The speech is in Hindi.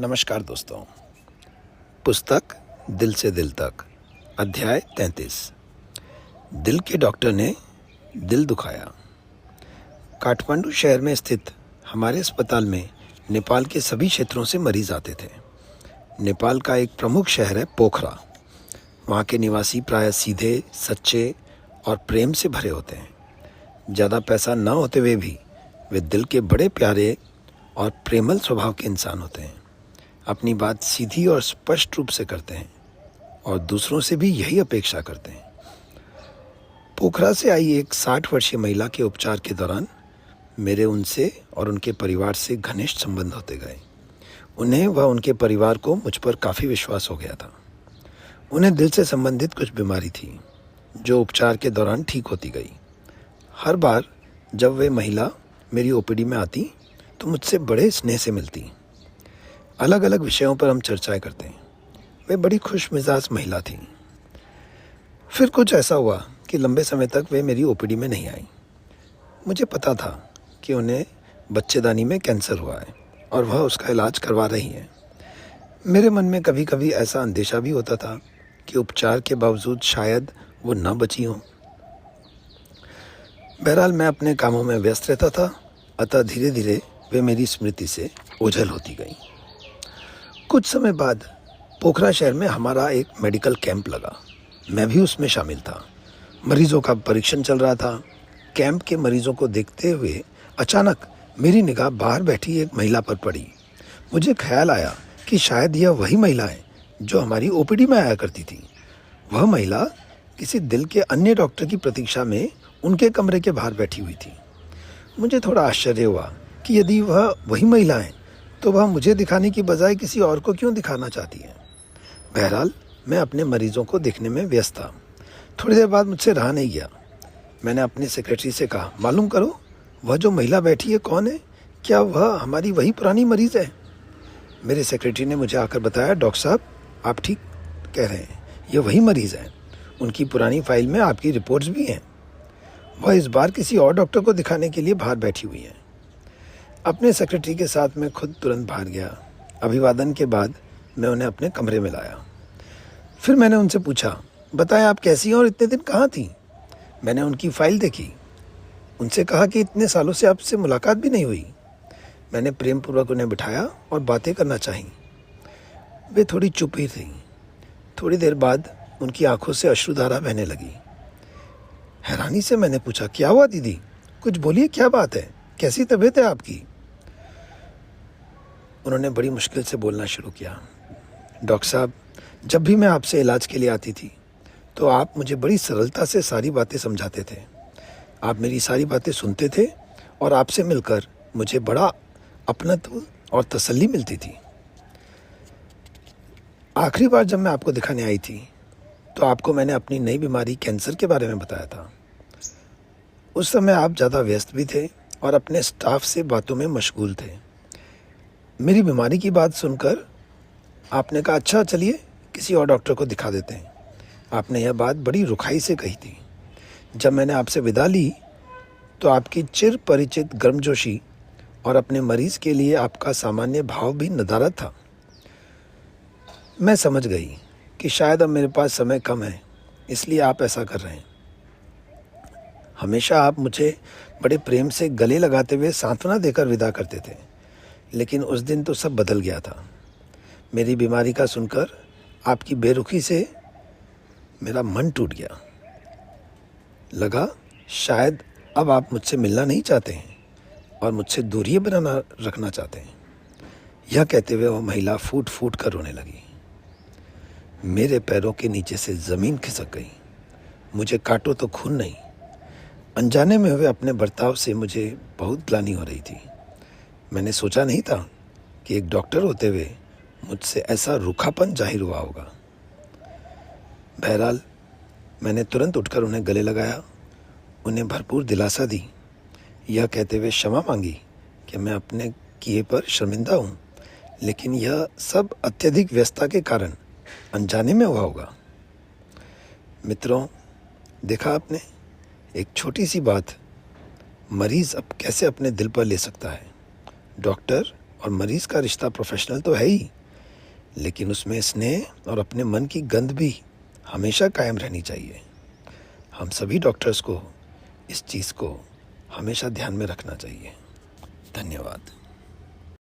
नमस्कार दोस्तों। पुस्तक दिल से दिल तक, अध्याय 33। दिल के डॉक्टर ने दिल दुखाया। काठमांडू शहर में स्थित हमारे अस्पताल में नेपाल के सभी क्षेत्रों से मरीज आते थे। नेपाल का एक प्रमुख शहर है पोखरा। वहाँ के निवासी प्रायः सीधे, सच्चे और प्रेम से भरे होते हैं। ज़्यादा पैसा न होते हुए भी वे दिल के बड़े प्यारे और प्रेमल स्वभाव के इंसान होते हैं। अपनी बात सीधी और स्पष्ट रूप से करते हैं और दूसरों से भी यही अपेक्षा करते हैं। पोखरा से आई एक 60 वर्षीय महिला के उपचार के दौरान मेरे उनसे और उनके परिवार से घनिष्ठ संबंध होते गए। उन्हें व उनके परिवार को मुझ पर काफ़ी विश्वास हो गया था। उन्हें दिल से संबंधित कुछ बीमारी थी जो उपचार के दौरान ठीक होती गई। हर बार जब वे महिला मेरी ओपीडी में आती तो मुझसे बड़े स्नेह से मिलती। अलग अलग विषयों पर हम चर्चाएं करते हैं। वे बड़ी खुश मिजाज महिला थी। फिर कुछ ऐसा हुआ कि लंबे समय तक वे मेरी ओपीडी में नहीं आई। मुझे पता था कि उन्हें बच्चेदानी में कैंसर हुआ है और वह उसका इलाज करवा रही हैं। मेरे मन में कभी कभी ऐसा अंदेशा भी होता था कि उपचार के बावजूद शायद वो न बची हों। बहरहाल मैं अपने कामों में व्यस्त रहता था, अतः धीरे धीरे वे मेरी स्मृति से ओझल होती गई। कुछ समय बाद पोखरा शहर में हमारा एक मेडिकल कैंप लगा। मैं भी उसमें शामिल था। मरीजों का परीक्षण चल रहा था। कैंप के मरीजों को देखते हुए अचानक मेरी निगाह बाहर बैठी एक महिला पर पड़ी। मुझे ख्याल आया कि शायद यह वही महिला है जो हमारी ओपीडी में आया करती थी। वह महिला किसी दिल के अन्य डॉक्टर की प्रतीक्षा में उनके कमरे के बाहर बैठी हुई थी। मुझे थोड़ा आश्चर्य हुआ कि यदि वह वही महिला है तो वह मुझे दिखाने की बजाय किसी और को क्यों दिखाना चाहती है। बहरहाल मैं अपने मरीजों को देखने में व्यस्त था। थोड़ी देर बाद मुझसे रहा नहीं गया। मैंने अपने सेक्रेटरी से कहा, मालूम करो वह जो महिला बैठी है कौन है? क्या वह हमारी वही पुरानी मरीज है? मेरे सेक्रेटरी ने मुझे आकर बताया, डॉक्टर साहब आप ठीक कह रहे हैं, ये वही मरीज़ है। उनकी पुरानी फाइल में आपकी रिपोर्ट्स भी हैं। वह इस बार किसी और डॉक्टर को दिखाने के लिए बाहर बैठी हुई है। अपने सेक्रेटरी के साथ मैं खुद तुरंत बाहर गया। अभिवादन के बाद मैं उन्हें अपने कमरे में लाया। फिर मैंने उनसे पूछा, बताएं आप कैसी हैं और इतने दिन कहाँ थी? मैंने उनकी फ़ाइल देखी। उनसे कहा कि इतने सालों से आपसे मुलाकात भी नहीं हुई। मैंने प्रेम पूर्वक उन्हें बिठाया और बातें करना चाही। वे थोड़ी चुप ही थी। थोड़ी देर बाद उनकी आंखों से अश्रुधारा बहने लगी। हैरानी से मैंने पूछा, क्या हुआ दीदी? कुछ बोलिए, क्या बात है? कैसी तबीयत है आपकी? उन्होंने बड़ी मुश्किल से बोलना शुरू किया, डॉक्टर साहब जब भी मैं आपसे इलाज के लिए आती थी तो आप मुझे बड़ी सरलता से सारी बातें समझाते थे। आप मेरी सारी बातें सुनते थे और आपसे मिलकर मुझे बड़ा अपनत्व और तसल्ली मिलती थी। आखिरी बार जब मैं आपको दिखाने आई थी तो आपको मैंने अपनी नई बीमारी कैंसर के बारे में बताया था। उस समय आप ज़्यादा व्यस्त भी थे और अपने स्टाफ से बातों में मशगूल थे। मेरी बीमारी की बात सुनकर आपने कहा, अच्छा चलिए किसी और डॉक्टर को दिखा देते हैं। आपने यह बात बड़ी रुखाई से कही थी। जब मैंने आपसे विदा ली तो आपकी चिर परिचित गर्मजोशी और अपने मरीज के लिए आपका सामान्य भाव भी नदारद था। मैं समझ गई कि शायद अब मेरे पास समय कम है, इसलिए आप ऐसा कर रहे हैं। हमेशा आप मुझे बड़े प्रेम से गले लगाते हुए सांत्वना देकर विदा करते थे, लेकिन उस दिन तो सब बदल गया था। मेरी बीमारी का सुनकर आपकी बेरुखी से मेरा मन टूट गया। लगा शायद अब आप मुझसे मिलना नहीं चाहते हैं और मुझसे दूरी बनाना रखना चाहते हैं। यह कहते हुए वह महिला फूट फूट कर रोने लगी। मेरे पैरों के नीचे से ज़मीन खिसक गई। मुझे काटो तो खून नहीं। अनजाने में हुए अपने बर्ताव से मुझे बहुत ग्लानि हो रही थी। मैंने सोचा नहीं था कि एक डॉक्टर होते हुए मुझसे ऐसा रूखापन जाहिर हुआ होगा। बहरहाल मैंने तुरंत उठकर उन्हें गले लगाया, उन्हें भरपूर दिलासा दी, यह कहते हुए क्षमा मांगी कि मैं अपने किए पर शर्मिंदा हूँ, लेकिन यह सब अत्यधिक व्यस्तता के कारण अनजाने में हुआ होगा। मित्रों, देखा आपने, एक छोटी सी बात मरीज़ अब कैसे अपने दिल पर ले सकता है। डॉक्टर और मरीज़ का रिश्ता प्रोफेशनल तो है ही, लेकिन उसमें स्नेह और अपने मन की गंध भी हमेशा कायम रहनी चाहिए। हम सभी डॉक्टर्स को इस चीज़ को हमेशा ध्यान में रखना चाहिए। धन्यवाद।